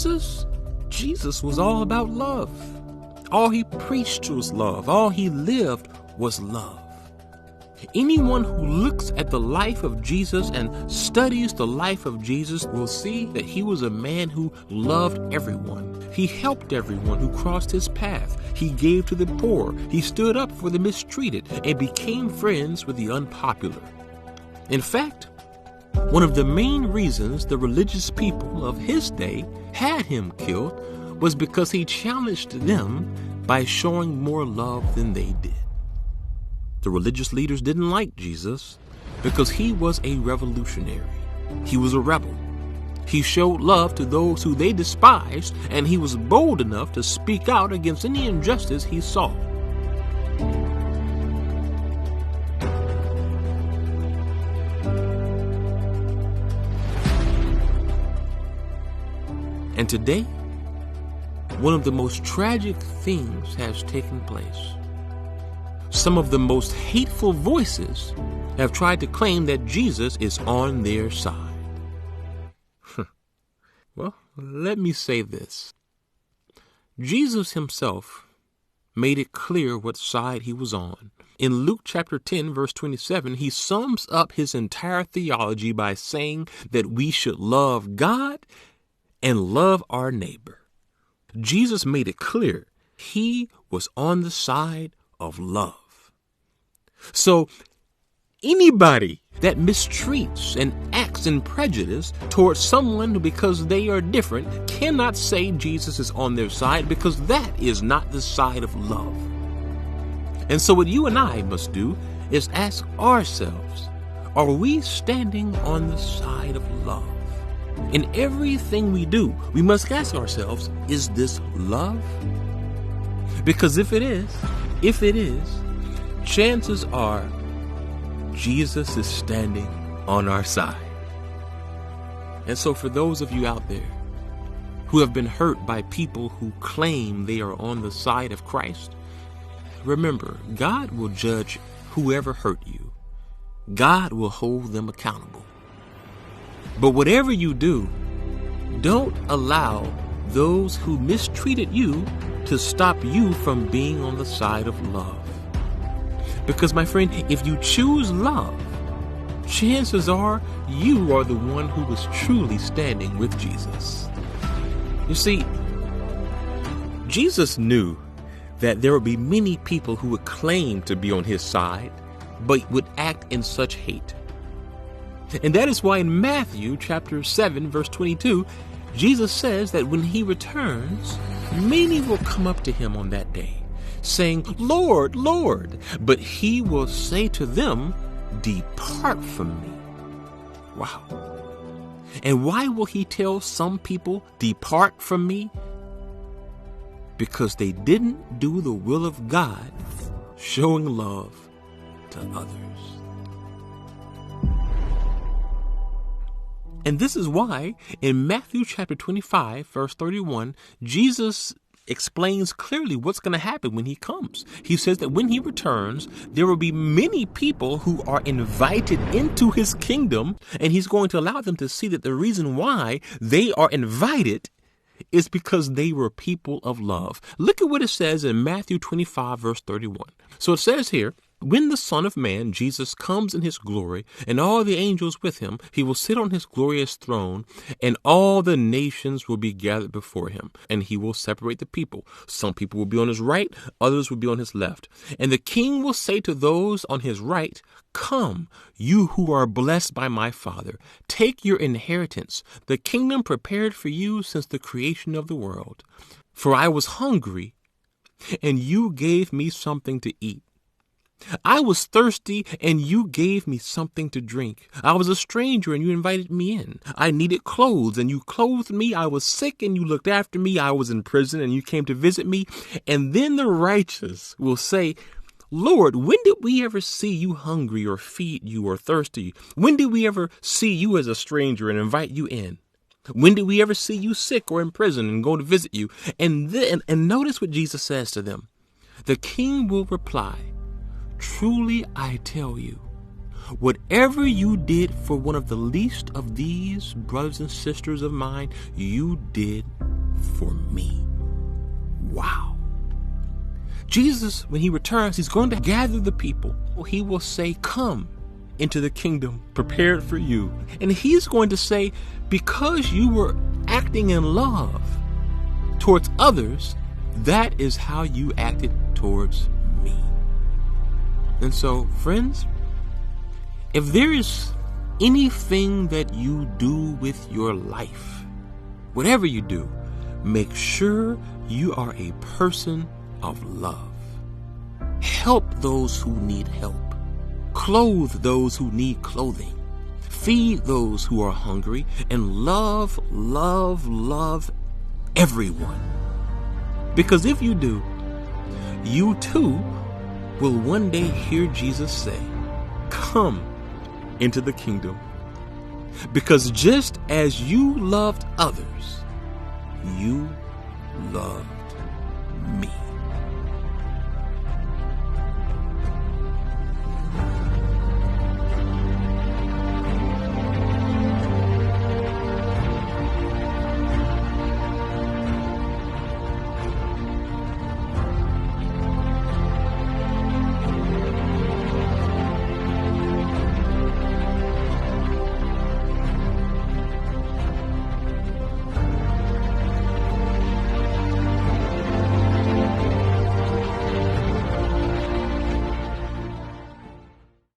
Jesus was all about love. All he preached was love. All he lived was love. Anyone who looks at the life of Jesus and studies the life of Jesus will see that he was a man who loved everyone. He helped everyone who crossed his path. He gave to the poor. He stood up for the mistreated and became friends with the unpopular. In fact, one of the main reasons the religious people of his day had him killed was because he challenged them by showing more love than they did. The religious leaders didn't like Jesus because he was a revolutionary. He was a rebel. He showed love to those who they despised, and he was bold enough to speak out against any injustice he saw. And today, one of the most tragic things has taken place. Some of the most hateful voices have tried to claim that Jesus is on their side. Well, let me say this. Jesus himself made it clear what side he was on. In Luke chapter 10, verse 27, he sums up his entire theology by saying that we should love God and love our neighbor. Jesus made it clear he was on the side of love. So anybody that mistreats and acts in prejudice towards someone because they are different cannot say Jesus is on their side, because that is not the side of love. And so what you and I must do is ask ourselves, are we standing on the side of love? In everything we do, we must ask ourselves, is this love? Because if it is, chances are Jesus is standing on our side. And so for those of you out there who have been hurt by people who claim they are on the side of Christ, remember, God will judge whoever hurt you. God will hold them accountable. But whatever you do, don't allow those who mistreated you to stop you from being on the side of love. Because, my friend, if you choose love, chances are you are the one who is truly standing with Jesus. You see, Jesus knew that there would be many people who would claim to be on his side, but would act in such hate. And that is why in Matthew chapter 7, verse 22, Jesus says that when he returns, many will come up to him on that day, saying, Lord, Lord. But he will say to them, depart from me. Wow. And why will he tell some people, depart from me? Because they didn't do the will of God, showing love to others. And this is why in Matthew chapter 25, verse 31, Jesus explains clearly what's going to happen when he comes. He says that when he returns, there will be many people who are invited into his kingdom, and he's going to allow them to see that the reason why they are invited is because they were people of love. Look at what it says in Matthew 25, verse 31. So it says here, when the Son of Man, Jesus, comes in his glory, and all the angels with him, he will sit on his glorious throne, and all the nations will be gathered before him, and he will separate the people. Some people will be on his right, others will be on his left. And the king will say to those on his right, come, you who are blessed by my Father, take your inheritance, the kingdom prepared for you since the creation of the world. For I was hungry, and you gave me something to eat. I was thirsty, and you gave me something to drink. I was a stranger, and you invited me in. I needed clothes, and you clothed me. I was sick, and you looked after me. I was in prison, and you came to visit me. And then the righteous will say, Lord, when did we ever see you hungry or feed you or thirsty? When did we ever see you as a stranger and invite you in? When did we ever see you sick or in prison and go to visit you? And notice what Jesus says to them. The king will reply, truly I tell you, whatever you did for one of the least of these brothers and sisters of mine, you did for me. Wow. Jesus, when he returns, he's going to gather the people. He will say, come into the kingdom prepared for you. And he's going to say, because you were acting in love towards others, that is how you acted towards me. And so, friends, if there is anything that you do with your life, whatever you do, make sure you are a person of love. Help those who need help. Clothe those who need clothing. Feed those who are hungry. And love, love, love everyone. Because if you do, you too will one day hear Jesus say, come into the kingdom. Because just as you loved others, you loved me.